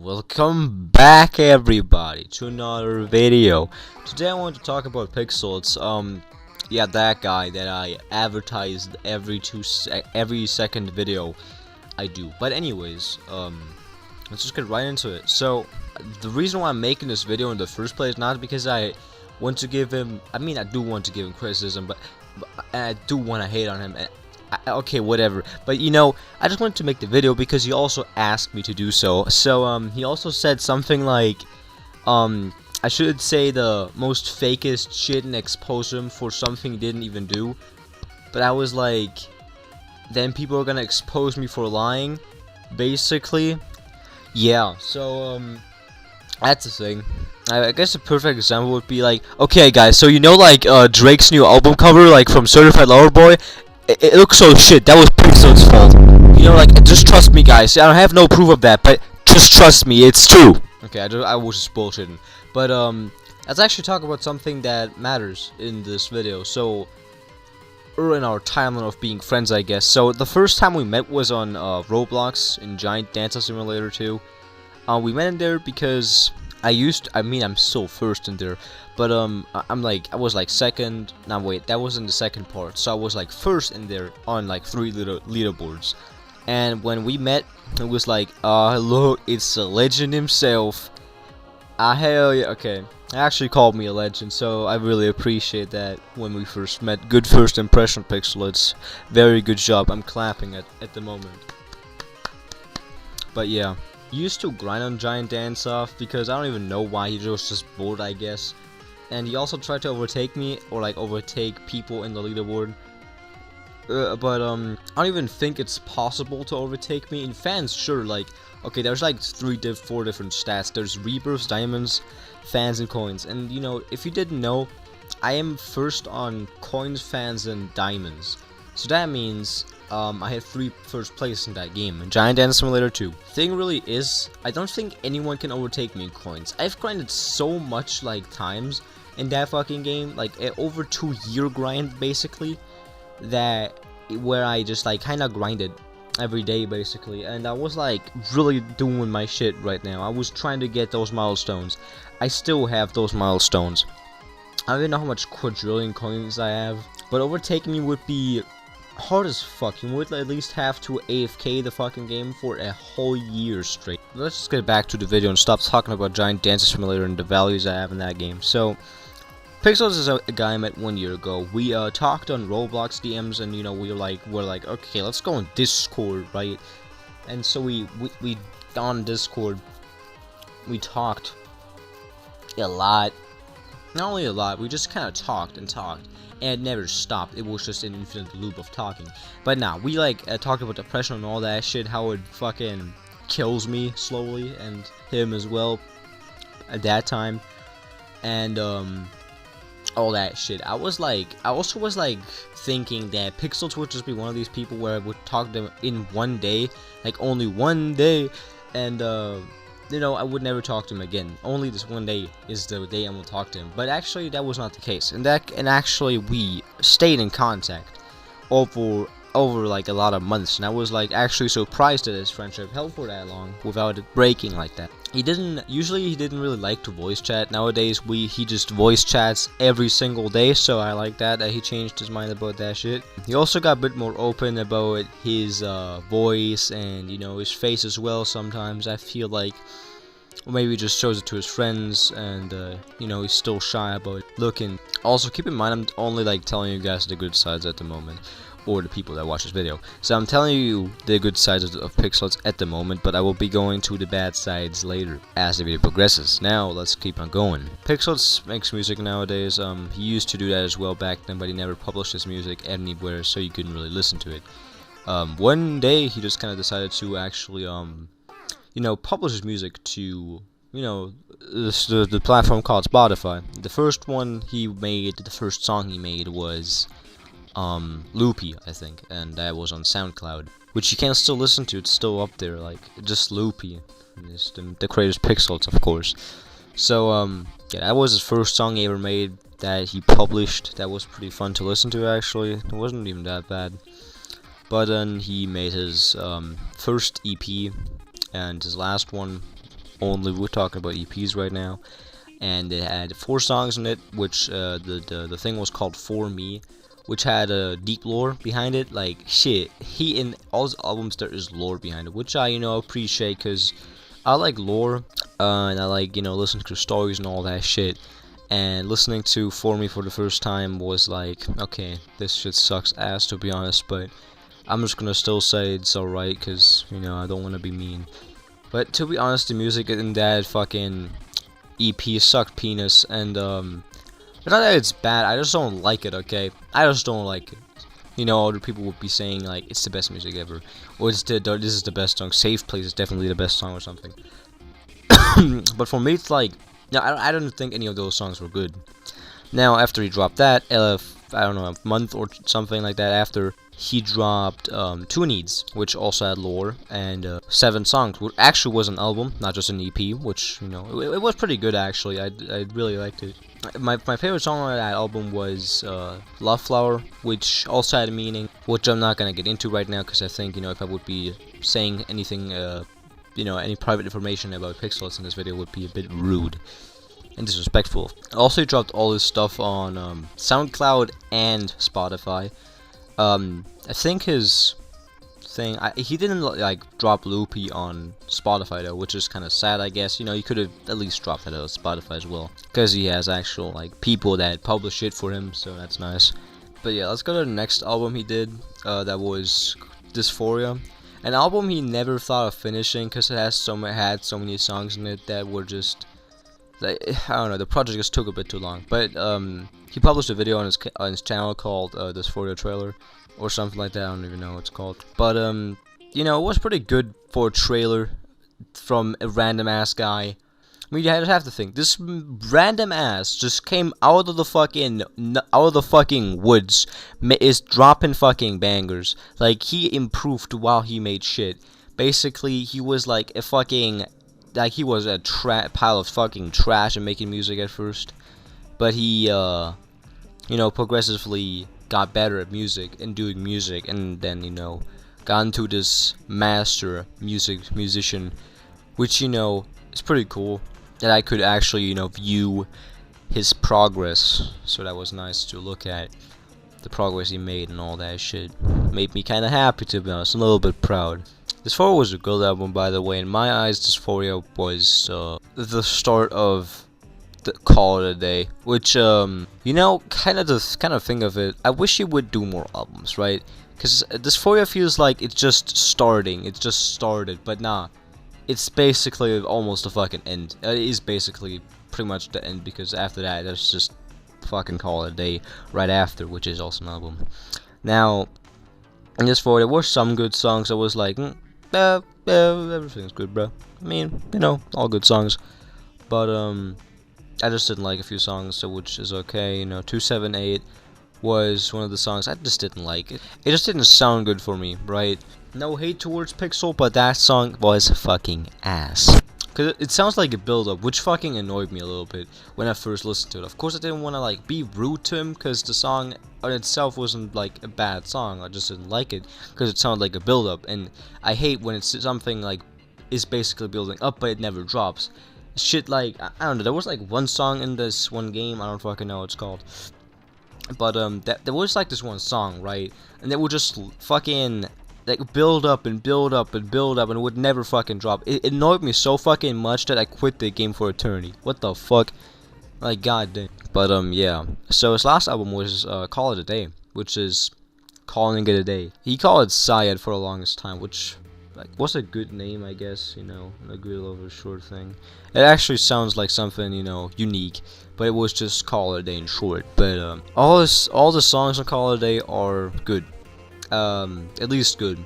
Welcome back everybody to another video. Today I want to talk about Pixelittz. Yeah, that guy that I advertised every second video I do. But anyways, let's just get right into it. So the reason why I'm making this video in the first place, not because I want to give him, I do want to give him criticism, but I do want to hate on him. Okay, whatever. But I just wanted to make the video because he also asked me to do so. So he also said something like, I should say the most fakest shit and expose him for something he didn't even do. But I was like, then people are gonna expose me for lying, basically. Yeah. So that's the thing. I guess a perfect example would be like, okay guys, so like Drake's new album cover, like from Certified Lover Boy. It looks so shit. That was Pixelitt's fault. Like, just trust me, guys. I don't have no proof of that, but just trust me, it's true. Okay, I was just bullshitting. But, let's actually talk about something that matters in this video. So, or in our timeline of being friends, I guess. So, the first time we met was on, Roblox in Giant Dancer Simulator 2. We met in there because I'm still first in there, but I was like second. No, wait, that was in the second part. So I was like first in there on like 3 leaderboards. And when we met, it was like, look, it's the legend himself. Hell yeah. Okay, he actually called me a legend, so I really appreciate that when we first met. Good first impression, Pixelittz. Very good job. I'm clapping at the moment. But yeah. He used to grind on Giant Dance Off because I don't even know why, he was just bored, I guess. And he also tried to overtake me, or like overtake people in the leaderboard. But I don't even think it's possible to overtake me. In fans, sure, like, okay, there's like 4 different stats. There's rebirths, diamonds, fans, and coins. And if you didn't know, I am first on coins, fans, and diamonds. So that means I had 3 first place in that game, in Giant Dance Simulator 2. Thing really is, I don't think anyone can overtake me in coins. I've grinded so much like times in that fucking game, like over 2-year grind basically, where I just like kinda grinded every day basically, and I was like really doing my shit right now. I was trying to get those milestones. I still have those milestones. I don't even know how much quadrillion coins I have, but overtaking me would be hard as fuck. You would at least have to AFK the fucking game for a whole year straight. Let's just get back to the video and stop talking about Giant Dancer Simulator and the values I have in that game. So, Pixelittz is a guy I met 1 year ago. We talked on Roblox DMs, and we're like, okay, let's go on Discord, right? And so we on Discord, we talked a lot. Not only a lot, we just kind of talked and talked. And it never stopped. It was just an infinite loop of talking. But now we talked about depression and all that shit, how it fucking kills me slowly, and him as well at that time, and all that shit. I also was like thinking that Pixelittz would just be one of these people where I would talk to them in one day, like only one day, and I would never talk to him again. Only this one day is the day I will talk to him. But actually, that was not the case. And actually, we stayed in contact over like a lot of months. And I was like actually surprised that his friendship held for that long without it breaking like that. He didn't really like to voice chat. Nowadays, he just voice chats every single day. So I like that he changed his mind about that shit. He also got a bit more open about his voice and his face as well. Sometimes I feel like, or maybe he just shows it to his friends, and he's still shy about looking. Also, keep in mind, I'm only like telling you guys the good sides at the moment, or the people that watch this video. So I'm telling you the good sides of Pixelittz at the moment, but I will be going to the bad sides later as the video progresses. Now let's keep on going. Pixelittz makes music nowadays. He used to do that as well back then, but he never published his music anywhere, so you couldn't really listen to it. One day he just kind of decided to actually publish his music to the platform called Spotify. The first song he made was Loopy, I think, and that was on SoundCloud, which you can still listen to. It's still up there, like just Loopy. It's the creator's Pixelittz, of course. So yeah, that was his first song he ever made that he published. That was pretty fun to listen to, actually. It wasn't even that bad. But then he made his first EP, and his last one only. We're talking about EPs right now. And it had 4 songs in it, which the thing was called For Me, which had a deep lore behind it. Like, shit, he in all his albums there is lore behind it, which I appreciate, because I like lore, and I like listening to stories and all that shit. And listening to For Me for the first time was like, okay, this shit sucks ass, to be honest, but I'm just gonna still say it's alright, because I don't want to be mean. But to be honest, the music in that fucking EP sucked penis, and it's not that it's bad, I just don't like it, okay? I just don't like it. Other people would be saying, like, it's the best music ever, or this is the best song, Safe Place is definitely the best song, or something. But for me, it's like, no, I don't think any of those songs were good. Now, after he dropped that, I don't know, a month or something like that after, he dropped Two Needs, which also had lore, and 7 songs, which actually was an album, not just an EP, which, it was pretty good, actually. I really liked it. My favorite song on that album was Love Flower, which also had a meaning, which I'm not going to get into right now, because I think, if I would be saying anything, any private information about Pixelittz in this video would be a bit rude and disrespectful. Also, he dropped all his stuff on SoundCloud and Spotify. I think his thing, he didn't like drop Loopy on Spotify though, which is kind of sad, I guess. He could have at least dropped it on Spotify as well, because he has actual like people that publish it for him, so that's nice. But yeah, let's go to the next album he did. That was Dysphoria, an album he never thought of finishing, because it had so many songs in it that were just like, I don't know, the project just took a bit too long. But he published a video on his channel called Dysphoria Trailer, or something like that. I don't even know what it's called. But it was pretty good for a trailer from a random ass guy. I mean, you have to think, this random ass just came out of the fucking woods, is dropping fucking bangers. Like, he improved while he made shit. Basically, he was like a fucking, like, he was a pile of fucking trash and making music at first, but he progressively got better at music and doing music, and then got into this master musician, which is pretty cool, that I could actually view his progress. So that was nice to look at the progress he made and all that shit. Made me kind of happy, to be honest, a little bit proud. Dysphoria was a good album, by the way. In my eyes, Dysphoria was the start of the Call It a Day, which kind of think of it, I wish he would do more albums, right? Because Dysphoria feels like it's just started, but nah, it's basically almost the fucking end. It is basically pretty much the end, because after that, there's just fucking Call It a Day right after, which is also an album. Now, in Dysphoria, there were some good songs. I was like, everything's good, bro. I mean, all good songs. But I just didn't like a few songs, so which is okay. 278 was one of the songs I just didn't like. It just didn't sound good for me, right? No hate towards Pixel, but that song was fucking ass. Cause it sounds like a build-up, which fucking annoyed me a little bit when I first listened to it. Of course, I didn't want to like be rude to him, cause the song on itself wasn't like a bad song. I just didn't like it because it sounded like a build-up, and I hate when it's something like is basically building up, but it never drops. Shit, like I don't know. There was like one song in this one game. I don't fucking know what it's called. But there was like this one song, right? And they would just fucking like build up and build up and build up, and it would never fucking drop. It annoyed me so fucking much that I quit the game for eternity. What the fuck? Like, goddamn. But yeah. So his last album was Call It a Day, which is calling it a day. He called it Syed for the longest time, which like was a good name, I guess. A good little short thing. It actually sounds like something unique, but it was just Call It a Day in short. But all the songs on Call It a Day are good. At least good.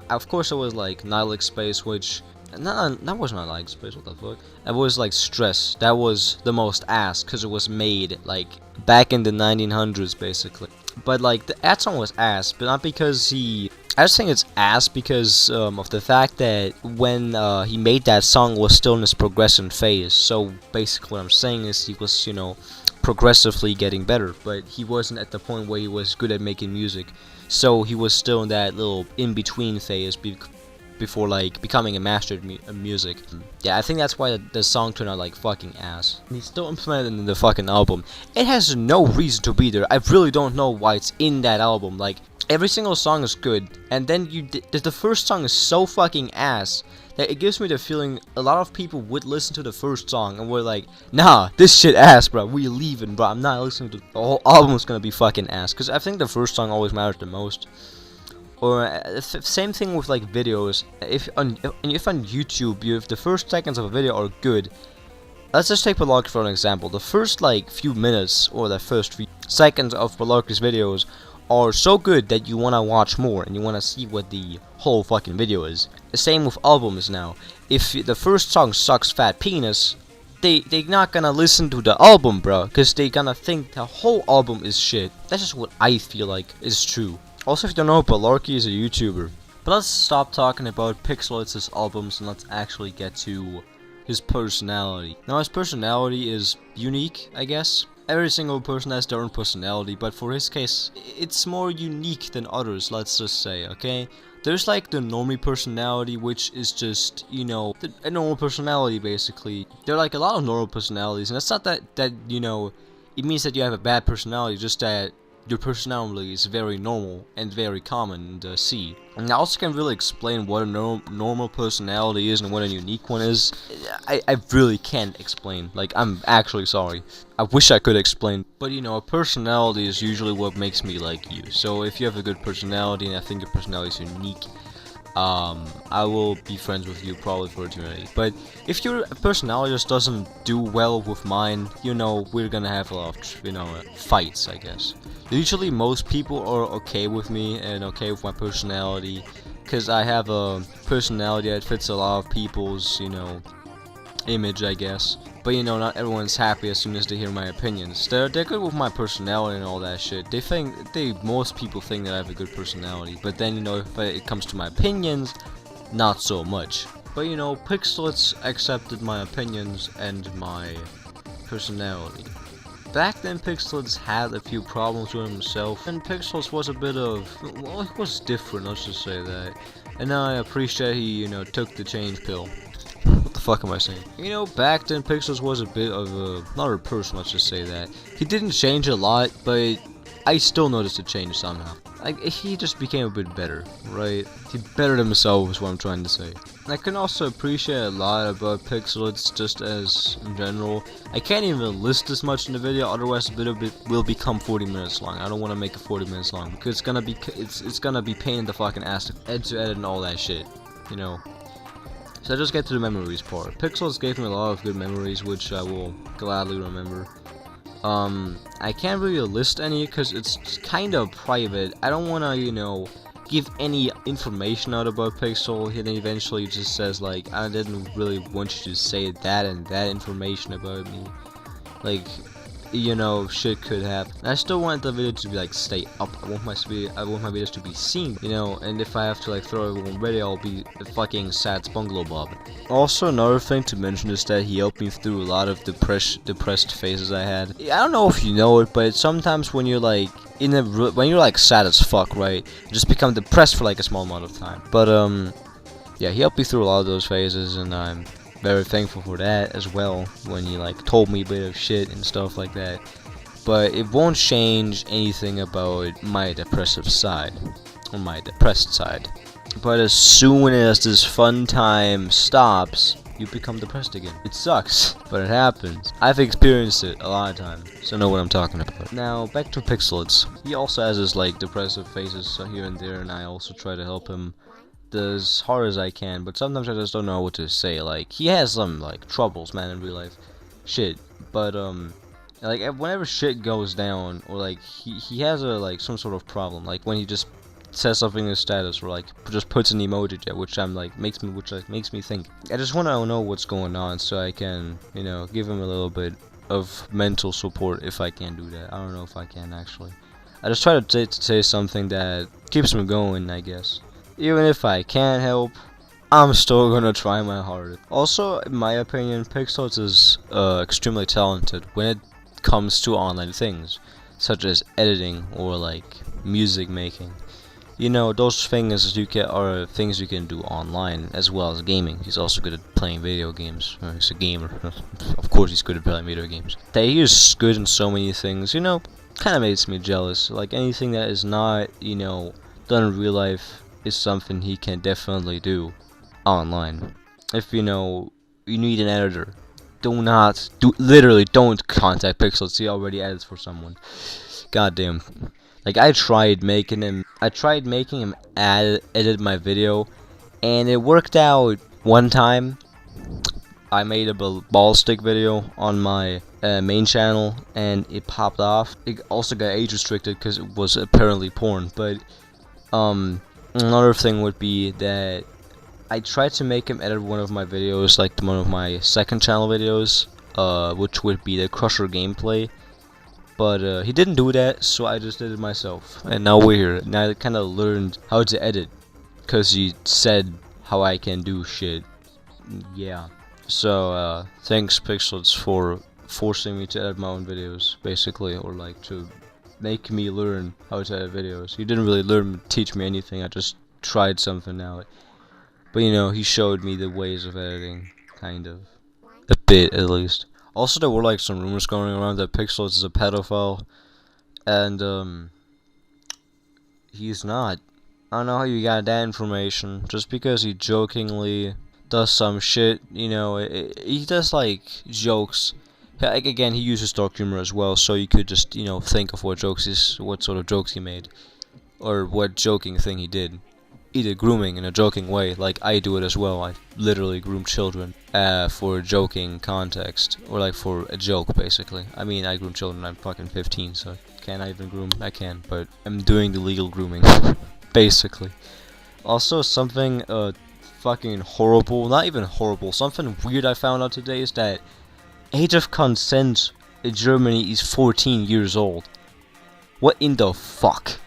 Of course it was like Nihilic Space, which that was not like Space, what the fuck? It was like Stress. That was the most ass, because it was made like back in the 1900s basically. But like that song was ass, but not because I just think it's ass because of the fact that when he made that song, was still in his progression phase. So basically what I'm saying is he was progressively getting better, but he wasn't at the point where he was good at making music. So he was still in that little in-between phase before like becoming a master of music. Yeah, I think that's why the song turned out like fucking ass. And he's still implemented in the fucking album. It has no reason to be there. I really don't know why it's in that album. Like, every single song is good, and then the first song is so fucking ass that it gives me the feeling a lot of people would listen to the first song and were like, nah, this shit ass, bro, we leaving, bro, I'm not listening to the whole album is gonna be fucking ass, because I think the first song always matters the most. Or same thing with like videos. If on YouTube, if the first seconds of a video are good, let's just take Ballarky for an example. The first like few minutes or the first few seconds of Ballarky's videos are so good that you want to watch more and you want to see what the whole fucking video is. The same with albums now. If the first song sucks fat penis, they not gonna listen to the album, bro, because they gonna think the whole album is shit. That's just what I feel like is true. Also, if you don't know, Ballarky is a YouTuber. But let's stop talking about Pixelitz' albums and let's actually get to his personality. Now, his personality is unique, I guess. Every single person has their own personality, but for his case, it's more unique than others, let's just say, okay? There's like the normie personality, which is just, you know, a normal personality, basically. There are like a lot of normal personalities, and it's not that, you know, it means that you have a bad personality, just that your personality is very normal and very common to see. And I also can't really explain what a normal personality is and what a unique one is. I really can't explain. Like, I'm actually sorry. I wish I could explain. But you know, a personality is usually what makes me like you. So if you have a good personality and I think your personality is unique, I will be friends with you probably for eternity. But if your personality just doesn't do well with mine, you know, we're gonna have a lot of, you know, fights, I guess. Usually most people are okay with me and okay with my personality, because I have a personality that fits a lot of people's, you know, image, I guess. But you know, not everyone's happy as soon as they hear my opinions. They're good with my personality and all that shit. Most people think that I have a good personality, but then, you know, if it comes to my opinions, not so much. But you know, Pixelittz accepted my opinions and my personality. Back then, Pixelittz had a few problems with himself, and Pixelittz was a bit of, well, it was different, let's just say that. And I appreciate he, you know, took the change pill. What the fuck am I saying? You know, back then, Pixelittz was a bit of another person, let's just say that. He didn't change a lot, but I still noticed a change somehow. Like, he just became a bit better, right? He bettered himself is what I'm trying to say. I can also appreciate a lot about Pixelittz just as in general. I can't even list this much in the video, otherwise the video will become 40 minutes long. I don't want to make it 40 minutes long because it's gonna be pain in the fucking ass to edit and all that shit, you know. So I just get to the memories part. Pixelittz gave me a lot of good memories, which I will gladly remember. I can't really list any because it's kind of private. I don't want to, you know, give any information out about Pixel. He then eventually just says like, I didn't really want you to say that and that information about me. Like, you know, shit could happen. I still want the video to be like stay up. I want my videos to be seen, you know. And if I have to like throw it on video, I'll be a fucking sad Spongalo Bob. Also, another thing to mention is that he helped me through a lot of depressed phases I had. I don't know if you know it, but sometimes when you're like when you're like sad as fuck, right, you just become depressed for like a small amount of time. But yeah, he helped me through a lot of those phases, and I'm very thankful for that as well, when he like told me a bit of shit and stuff like that. But it won't change anything about my depressive side, or my depressed side. But as soon as this fun time stops, you become depressed again. It sucks, but it happens. I've experienced it a lot of times, so I know what I'm talking about. Now, back to Pixelittz. He also has his like depressive phases here and there, and I also try to help him as hard as I can, but sometimes I just don't know what to say. Like, he has some like troubles, man, in real life, shit. But like whenever shit goes down, or like he has a like some sort of problem, like when he just says something in his status, or like just puts an emoji there, which makes me think. I just want to know what's going on so I can, you know, give him a little bit of mental support if I can do that. I don't know if I can actually. I just try to say something that keeps him going, I guess. Even if I can't help, I'm still gonna try my hardest. Also, in my opinion, Pixelittz is extremely talented when it comes to online things, such as editing or like music making. you know, those things you can are things you can do online as well as gaming. He's also good at playing video games. He's a gamer. Of course, he's good at playing video games. That he is good in so many things. You know, kind of makes me jealous. Like anything that is not, you know, done in real life is something he can definitely do online. If you know you need an editor, literally don't contact Pixelittz. He already edits for someone. Goddamn. Like I tried making him edit my video, and it worked out one time. I made a ball stick video on my main channel, and it popped off. It also got age restricted because it was apparently porn. But another thing would be that I tried to make him edit one of my videos, like one of my second channel videos, which would be the Crusher gameplay. But he didn't do that, so I just did it myself. And now we're here. Now I kind of learned how to edit, because he said how I can do shit. Yeah. So, thanks Pixelittz for forcing me to edit my own videos, basically, or like to make me learn how to edit videos. He didn't really teach me anything, I just tried something out. But you know, he showed me the ways of editing, kind of. A bit, at least. Also, there were like some rumors going around that Pixelittz is a pedophile, and he's not. I don't know how you got that information. Just because he jokingly does some shit, you know, he does like jokes. Like again, he uses dark humor as well, so you could just, you know, think of what sort of jokes he made, or what joking thing he did. Either grooming in a joking way, like I do it as well. I literally groom children for a joking context, or like for a joke, basically. I mean, I groom children. I'm fucking 15, so can I even groom? I can, but I'm doing the legal grooming, basically. Also, something fucking horrible, not even horrible, something weird I found out today is that age of consent in Germany is 14 years old. What in the fuck?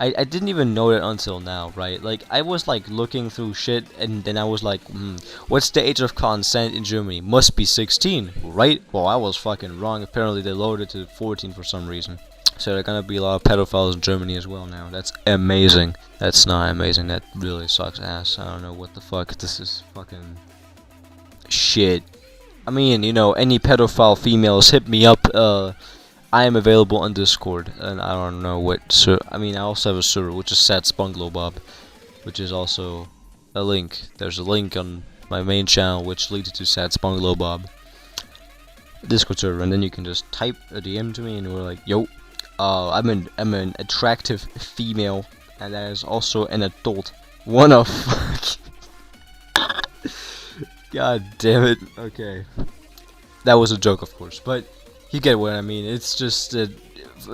I didn't even know it until now, right? Like, I was like looking through shit, and then I was like, what's the age of consent in Germany? Must be 16, right? Well, I was fucking wrong. Apparently they lowered it to 14 for some reason. So there are gonna be a lot of pedophiles in Germany as well now. That's amazing. That's not amazing. That really sucks ass. I don't know what the fuck. This is fucking shit. I mean, you know, any pedophile females, hit me up. I am available on Discord, and I don't know what I mean, I also have a server, which is Sat's Bungalow Bob, which is also a link. There's a link on my main channel, which leads to Sat's Bungalow Bob Discord server, and then you can just type a DM to me, and we're like, yo, I'm an attractive female, and that is also an adult. What the fuck? God damn it. Okay. That was a joke, of course, but you get what I mean. It's just that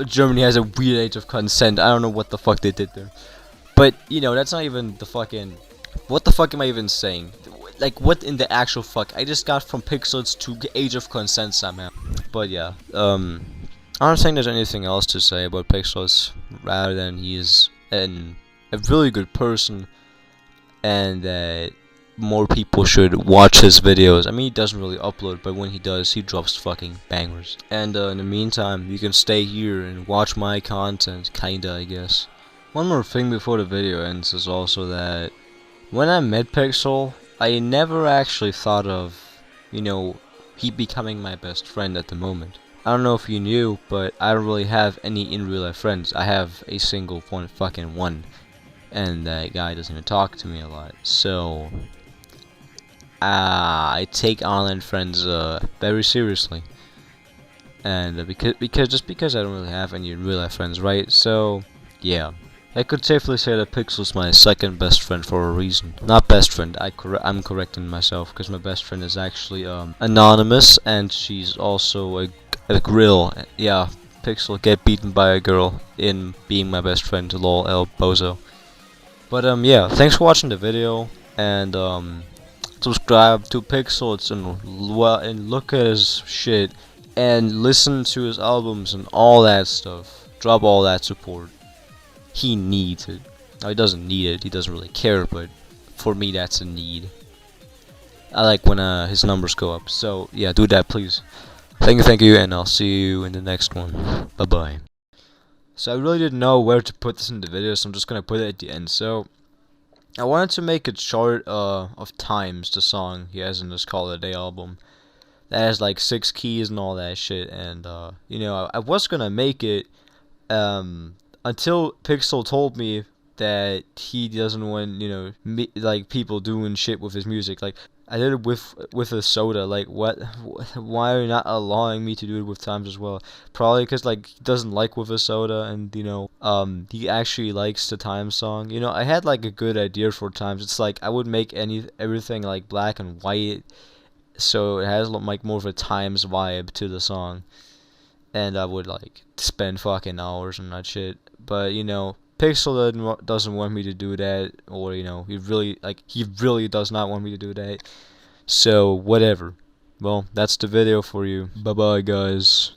Germany has a weird age of consent. I don't know what the fuck they did there. But, you know, that's not even the fucking... What the fuck am I even saying? Like, what in the actual fuck? I just got from Pixelittz to age of consent somehow. But, yeah. I don't think there's anything else to say about Pixelittz, rather than he's a really good person, and that more people should watch his videos. I mean, he doesn't really upload, but when he does, he drops fucking bangers. And in the meantime, you can stay here and watch my content, kinda, I guess. One more thing before the video ends is also that when I met Pixel, I never actually thought of, you know, he becoming my best friend at the moment. I don't know if you knew, but I don't really have any in real life friends. I have a single fucking one, and that guy doesn't even talk to me a lot. So I take online friends very seriously, and because I don't really have any real life friends, right? So yeah, I could safely say that Pixel's my second best friend for a reason. Not best friend. I'm correcting myself, because my best friend is actually anonymous, and she's also a grill. Yeah, Pixel get beaten by a girl in being my best friend. Lol, el bozo. But yeah, thanks for watching the video, and subscribe to Pixelittz and look at his shit and listen to his albums and all that stuff. Drop all that support. He needs it. No, he doesn't need it. He doesn't really care, but for me, that's a need. I like when his numbers go up. So yeah, do that, please. Thank you, and I'll see you in the next one. Bye bye. So I really didn't know where to put this in the video, so I'm just gonna put it at the end. So I wanted to make a chart of times the song he has in this Call of the Day album that has like 6 keys and all that shit. And you know, I was gonna make it until Pixel told me that he doesn't want, you know, like people doing shit with his music. Like I did it with a soda. Like what? Why are you not allowing me to do it with times as well? Probably because like he doesn't like with a soda, and you know, he actually likes the time song. You know, I had like a good idea for times. It's like I would make everything like black and white, so it has like more of a times vibe to the song, and I would like spend fucking hours on that shit. But you know, Pixel doesn't want me to do that, or you know, he really does not want me to do that. So whatever. Well, that's the video for you. Bye bye, guys.